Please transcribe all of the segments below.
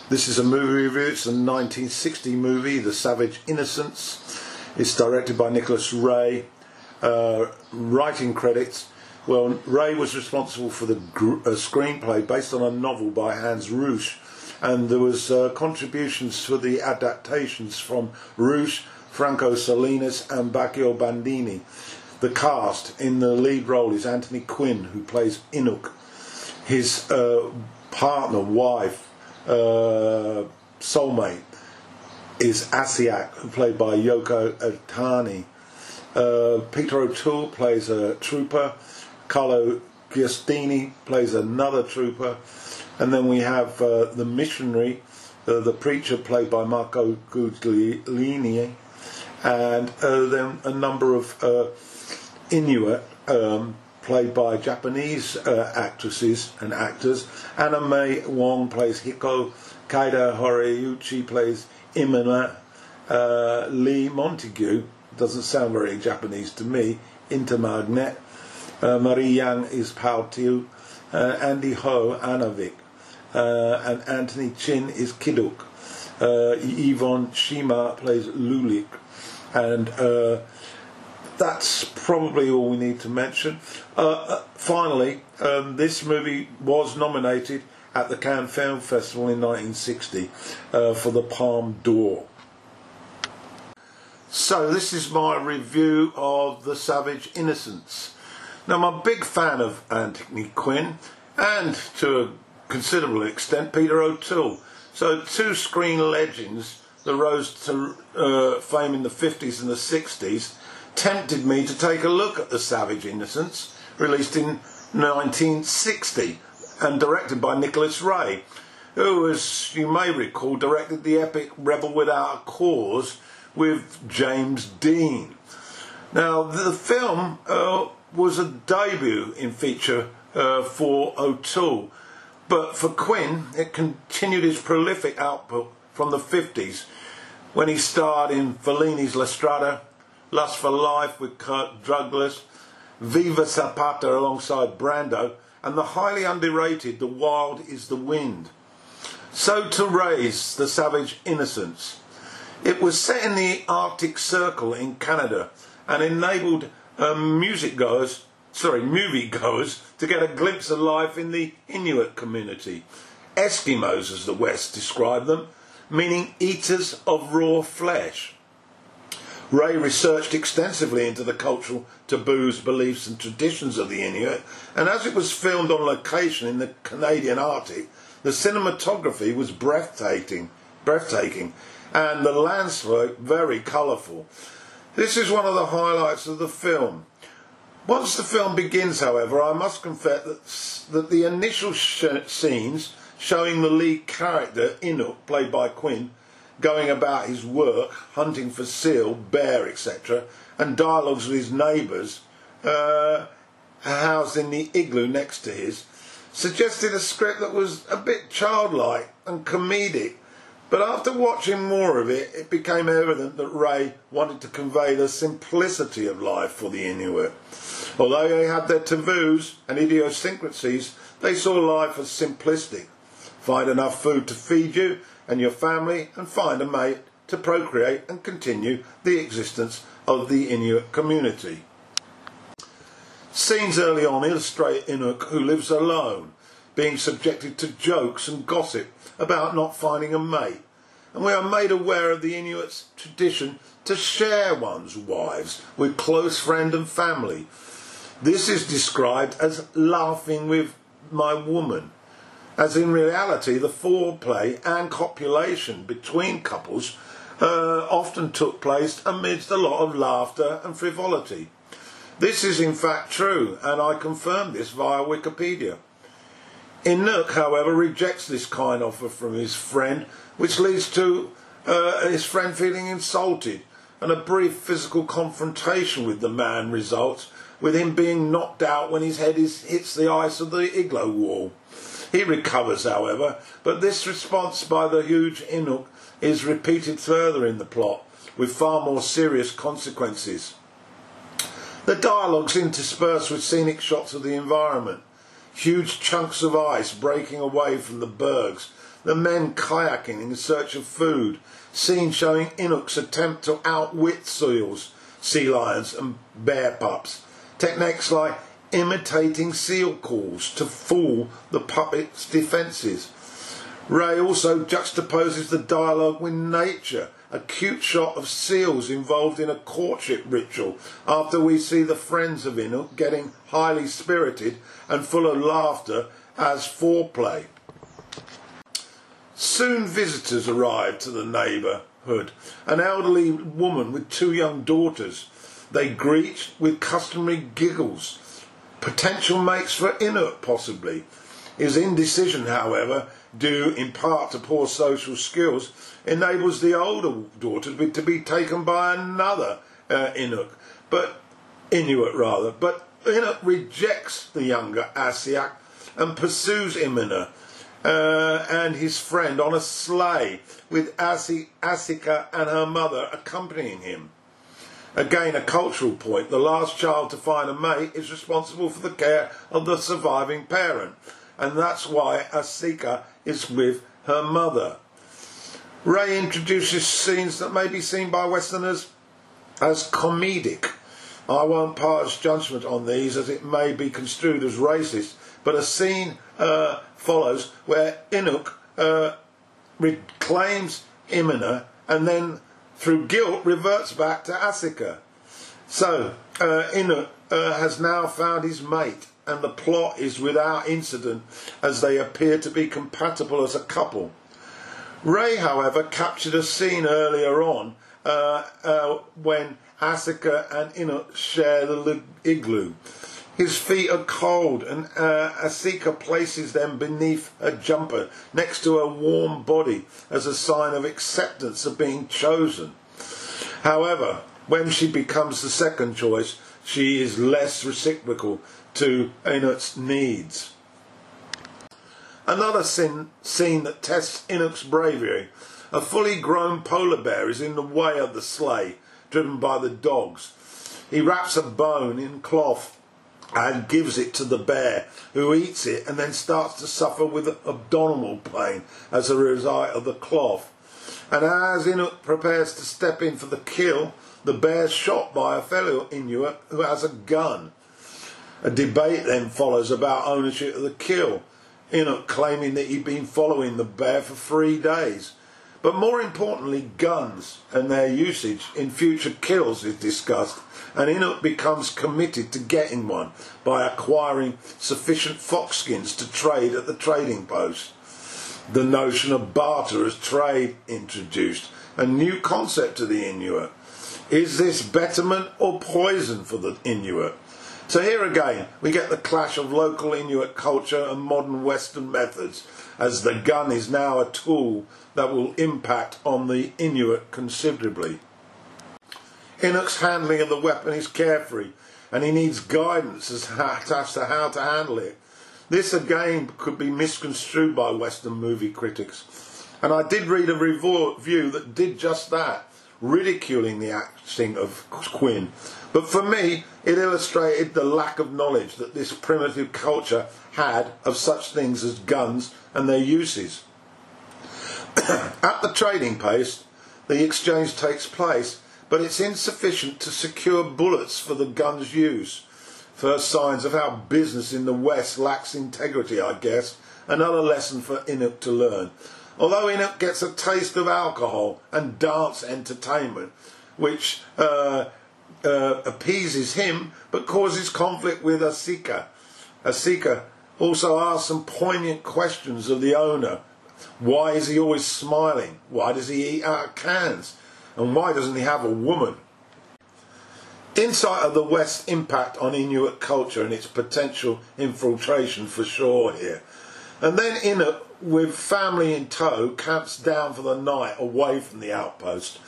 This is a movie review. It's a 1960 movie, The Savage Innocents. It's directed by Nicholas Ray. Writing credits. Well, Ray was responsible for the screenplay based on a novel by Hans Roosh, and there was contributions for the adaptations from Roosh, Franco Salinas and Baccio Bandini. The cast in the lead role is Anthony Quinn, who plays Inuk. His partner, wife, soulmate is Asiak, who played by Yoko Otani. Peter O'Toole plays a trooper. Carlo Giustini plays another trooper. And then we have the missionary, the preacher, played by Marco Guglielini. And then a number of Inuit played by Japanese actresses and actors. Anna May Wong plays Hiko. Kaida Horiyuchi plays Imina. Lee Montague, doesn't sound very Japanese to me, Intermagnet. Marie Yang is Pao Tiu. Andy Ho, Anavik. And Anthony Chin is Kiduk. Yvonne Shima plays Lulik. And that's probably all we need to mention. Finally, this movie was nominated at the Cannes Film Festival in 1960 for the Palme d'Or. So this is my review of The Savage Innocents. Now, I'm a big fan of Anthony Quinn and, to a considerable extent, Peter O'Toole. So two screen legends that rose to fame in the 50s and the 60s tempted me to take a look at The Savage Innocents, released in 1960 and directed by Nicholas Ray, who, as you may recall, directed the epic Rebel Without a Cause with James Dean. Now, the film was a debut in feature for O'Toole, but for Quinn it continued his prolific output from the 50s when he starred in Fellini's La Strada, Lust for Life with Kirk Douglas, Viva Zapata alongside Brando, and the highly underrated The Wild is the Wind. So to Ray's The Savage Innocents. It was set in the Arctic Circle in Canada and enabled moviegoers to get a glimpse of life in the Inuit community. Eskimos, as the West described them, meaning eaters of raw flesh. Ray researched extensively into the cultural taboos, beliefs and traditions of the Inuit, and as it was filmed on location in the Canadian Arctic, the cinematography was breathtaking, and the landscape very colourful. This is one of the highlights of the film. Once the film begins, however, I must confess that the initial scenes showing the lead character, Inuk, played by Quinn, going about his work, hunting for seal, bear, etc., and dialogues with his neighbours, housed in the igloo next to his, suggested a script that was a bit childlike and comedic. But after watching more of it, it became evident that Ray wanted to convey the simplicity of life for the Inuit. Although they had their taboos and idiosyncrasies, they saw life as simplistic. Find enough food to feed you and your family, and find a mate to procreate and continue the existence of the Inuit community. Scenes early on illustrate Inuk, who lives alone, being subjected to jokes and gossip about not finding a mate, and we are made aware of the Inuits' tradition to share one's wives with close friend and family. This is described as laughing with my woman, as in reality the foreplay and copulation between couples often took place amidst a lot of laughter and frivolity. This is in fact true, and I confirmed this via Wikipedia. Inuk, however, rejects this kind offer from his friend, which leads to his friend feeling insulted, and a brief physical confrontation with the man results, with him being knocked out when his head hits the ice of the igloo wall. He recovers, however, but this response by the huge Inuk is repeated further in the plot, with far more serious consequences. The dialogues interspersed with scenic shots of the environment, huge chunks of ice breaking away from the bergs, the men kayaking in search of food, scenes showing Inuk's attempt to outwit seals, sea lions and bear pups, techniques like imitating seal calls to fool the puppet's defences. Ray also juxtaposes the dialogue with nature, a cute shot of seals involved in a courtship ritual after we see the friends of Inuk getting highly spirited and full of laughter as foreplay. Soon visitors arrived to the neighbourhood, an elderly woman with 2 young daughters. They greet with customary giggles. Potential mates for Inuk, possibly. His indecision, however, due in part to poor social skills, enables the older daughter to be taken by another Inuit, but Inuk rejects the younger Asiak and pursues Imina and his friend on a sleigh, with Asika and her mother accompanying him. Again, a cultural point. The last child to find a mate is responsible for the care of the surviving parent, and that's why Asika is with her mother. Ray introduces scenes that may be seen by Westerners as comedic. I won't pass judgment on these, as it may be construed as racist, but a scene follows where Inuk reclaims Imina and then, through guilt, reverts back to Asika. So, Inuk has now found his mate, and the plot is without incident, as they appear to be compatible as a couple. Ray, however, captured a scene earlier on when Asika and Inuk share the igloo. His feet are cold, and Asika places them beneath a jumper next to her warm body as a sign of acceptance of being chosen. However, when she becomes the second choice, she is less reciprocal to Inuk's needs. Another scene that tests Inuk's bravery. A fully grown polar bear is in the way of the sleigh, driven by the dogs. He wraps a bone in cloth and gives it to the bear, who eats it and then starts to suffer with abdominal pain as a result of the cloth. And as Inuk prepares to step in for the kill, the bear is shot by a fellow Inuit who has a gun. A debate then follows about ownership of the kill, Inuk claiming that he'd been following the bear for 3 days. But more importantly, guns and their usage in future kills is discussed, and Inuk becomes committed to getting one by acquiring sufficient fox skins to trade at the trading post. The notion of barter as trade introduced, a new concept to the Inuit. Is this betterment or poison for the Inuit? So here again, we get the clash of local Inuit culture and modern Western methods, as the gun is now a tool that will impact on the Inuit considerably. Inuk's handling of the weapon is carefree, and he needs guidance as to how to handle it. This again could be misconstrued by Western movie critics, and I did read a review that did just that, ridiculing the acting of Quinn. But for me, it illustrated the lack of knowledge that this primitive culture had of such things as guns and their uses. At the trading post, the exchange takes place, but it's insufficient to secure bullets for the gun's use. First signs of how business in the West lacks integrity, I guess. Another lesson for Inuk to learn. Although Inuk gets a taste of alcohol and dance entertainment, which appeases him but causes conflict with Asika. Asika also asks some poignant questions of the owner. Why is he always smiling? Why does he eat out of cans? And why doesn't he have a woman? Insight of the West's impact on Inuit culture and its potential infiltration for sure here. And then Inuk, with family in tow, camps down for the night away from the outpost.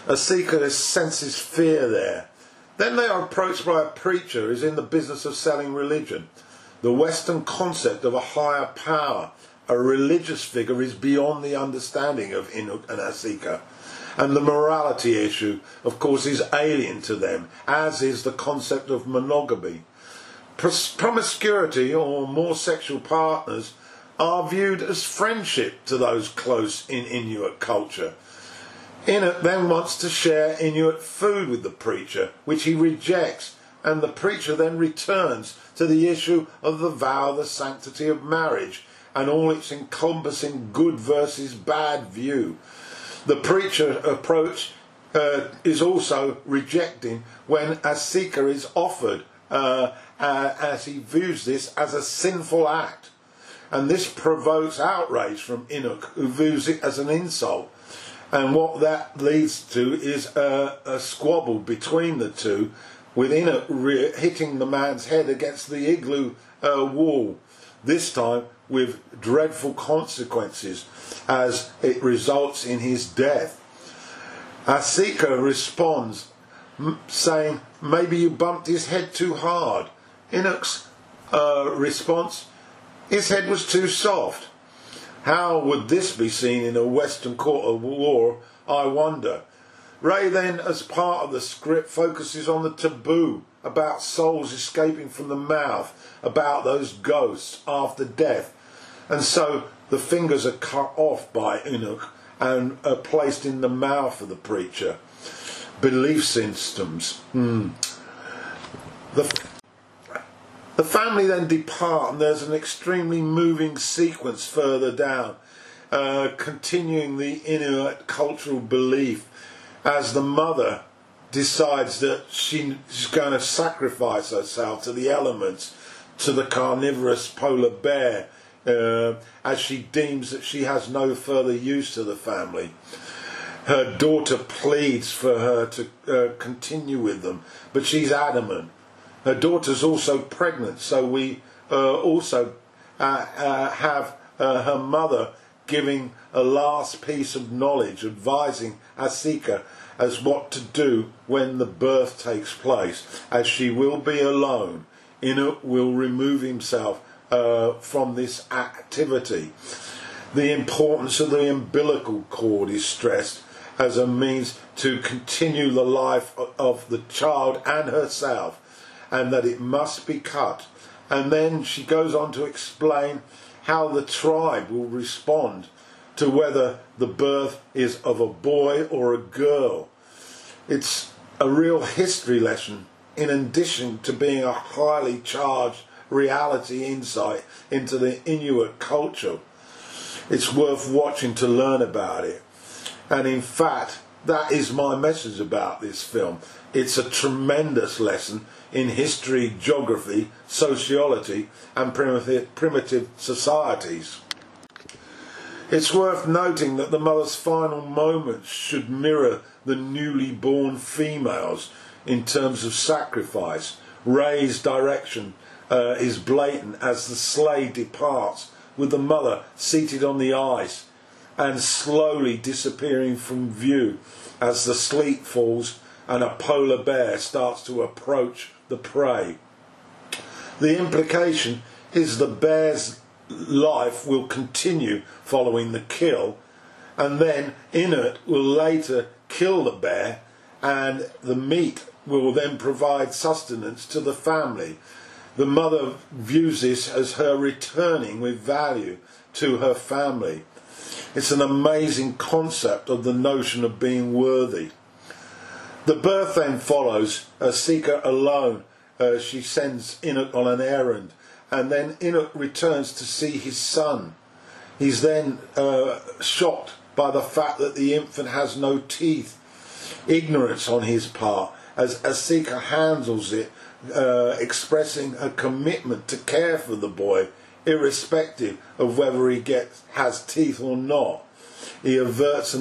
Asika senses fear there. Then they are approached by a preacher who is in the business of selling religion. The Western concept of a higher power, a religious figure, is beyond the understanding of Inuk and Asika. And the morality issue, of course, is alien to them, as is the concept of monogamy. Promiscuity, or more sexual partners, are viewed as friendship to those close in Inuit culture. Inuk then wants to share Inuit food with the preacher, which he rejects, and the preacher then returns to the issue of the vow, the sanctity of marriage, and all its encompassing good versus bad view. The preacher approach is also rejecting when Asika is offered, as he views this as a sinful act. And this provokes outrage from Inuk, who views it as an insult. And what that leads to is a squabble between the two, with Inuk hitting the man's head against the igloo wall, this time with dreadful consequences, as it results in his death. Asika responds, saying, "Maybe you bumped his head too hard." Inuk's response, "His head was too soft." How would this be seen in a Western court of law, I wonder? Ray then, as part of the script, focuses on the taboo about souls escaping from the mouth, about those ghosts after death. And so the fingers are cut off by Inuk and are placed in the mouth of the preacher. Belief systems. The family then depart, and there's an extremely moving sequence further down, continuing the Inuit cultural belief, as the mother decides that she's going to sacrifice herself to the elements, to the carnivorous polar bear, as she deems that she has no further use to the family. Her daughter pleads for her to continue with them, but she's adamant. Her daughter's also pregnant, so we also have her mother giving a last piece of knowledge, advising Asika as what to do when the birth takes place, as she will be alone. Inuk will remove himself from this activity. The importance of the umbilical cord is stressed as a means to continue the life of the child and herself, and that it must be cut. And then she goes on to explain how the tribe will respond to whether the birth is of a boy or a girl. It's a real history lesson, in addition to being a highly charged reality insight into the Inuit culture. It's worth watching to learn about it. And in fact, that is my message about this film. It's a tremendous lesson in history, geography, sociology, and primitive societies. It's worth noting that the mother's final moments should mirror the newly born females in terms of sacrifice. Ray's direction is blatant as the sleigh departs, with the mother seated on the ice and slowly disappearing from view as the sleet falls and a polar bear starts to approach the prey. The implication is the bear's life will continue following the kill, and then Inuk will later kill the bear, and the meat will then provide sustenance to the family. The mother views this as her returning with value to her family. It's an amazing concept of the notion of being worthy. The birth then follows Asika alone. She sends Inuk on an errand, and then Inuk returns to see his son. He's then shocked by the fact that the infant has no teeth. Ignorance on his part, as Asika handles it, expressing a commitment to care for the boy, irrespective of whether he has teeth or not. She averts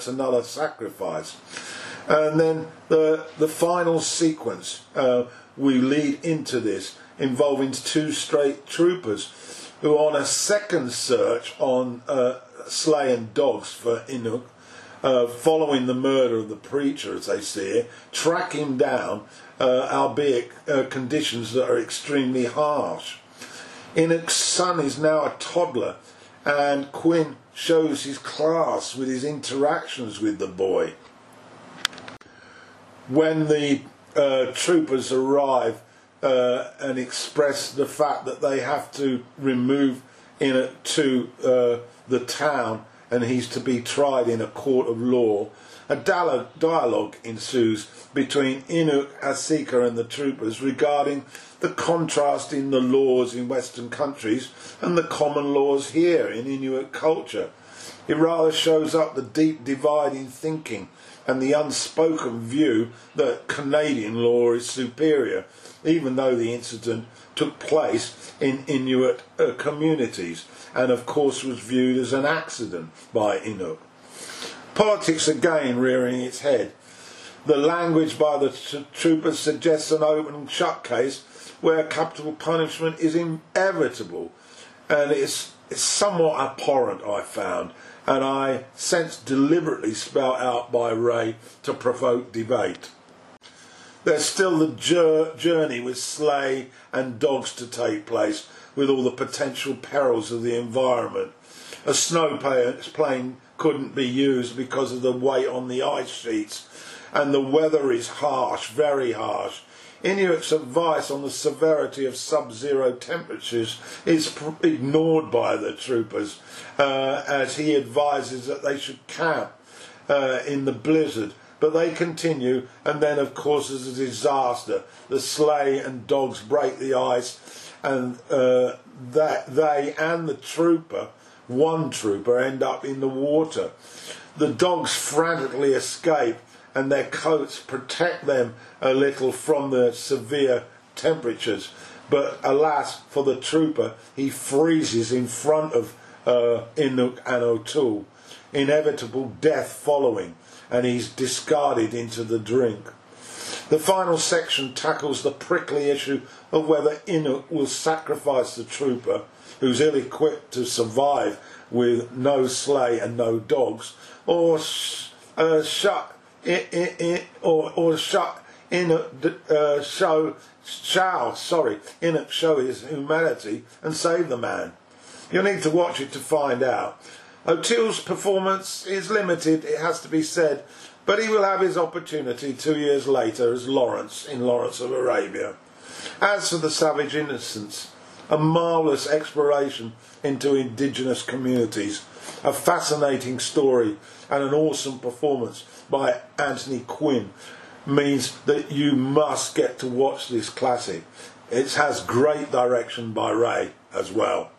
another sacrifice. And then the final sequence we lead into this, involving two straight troopers who, on a second search on slaying dogs for Inuk, following the murder of the preacher as they see it, track him down, albeit conditions that are extremely harsh. Inuk's son is now a toddler, and Quinn shows his class with his interactions with the boy. When the troopers arrive, and express the fact that they have to remove Enoch to the town, and he's to be tried in a court of law. A dialogue ensues between Inuk, Asika and the troopers regarding the contrast in the laws in Western countries and the common laws here in Inuit culture. It rather shows up the deep divide in thinking and the unspoken view that Canadian law is superior, even though the incident took place in Inuit communities and of course was viewed as an accident by Inuk. Politics again rearing its head. The language by the troopers suggests an open and shut case where capital punishment is inevitable, and it's somewhat abhorrent, I found, and I sense deliberately spelt out by Ray to provoke debate. There's still the journey with sleigh and dogs to take place, with all the potential perils of the environment. A snow plane couldn't be used because of the weight on the ice sheets, and the weather is harsh, very harsh. Inuit's advice on the severity of sub-zero temperatures is ignored by the troopers, as he advises that they should camp in the blizzard. But they continue, and then of course there's a disaster. The sleigh and dogs break the ice, and they and the trooper, one trooper, end up in the water. The dogs frantically escape, and their coats protect them a little from the severe temperatures. But alas for the trooper, he freezes in front of Inuk and O'Toole, inevitable death following, and he's discarded into the drink. The final section tackles the prickly issue of whether Inuk will sacrifice the trooper, who's ill-equipped to survive with no sleigh and no dogs, or Inuk show his humanity and save the man. You'll need to watch it to find out. O'Toole's performance is limited, it has to be said, but he will have his opportunity 2 years later as Lawrence in Lawrence of Arabia. As for the Savage Innocents, a marvellous exploration into indigenous communities, a fascinating story and an awesome performance by Anthony Quinn means that you must get to watch this classic. It has great direction by Ray as well.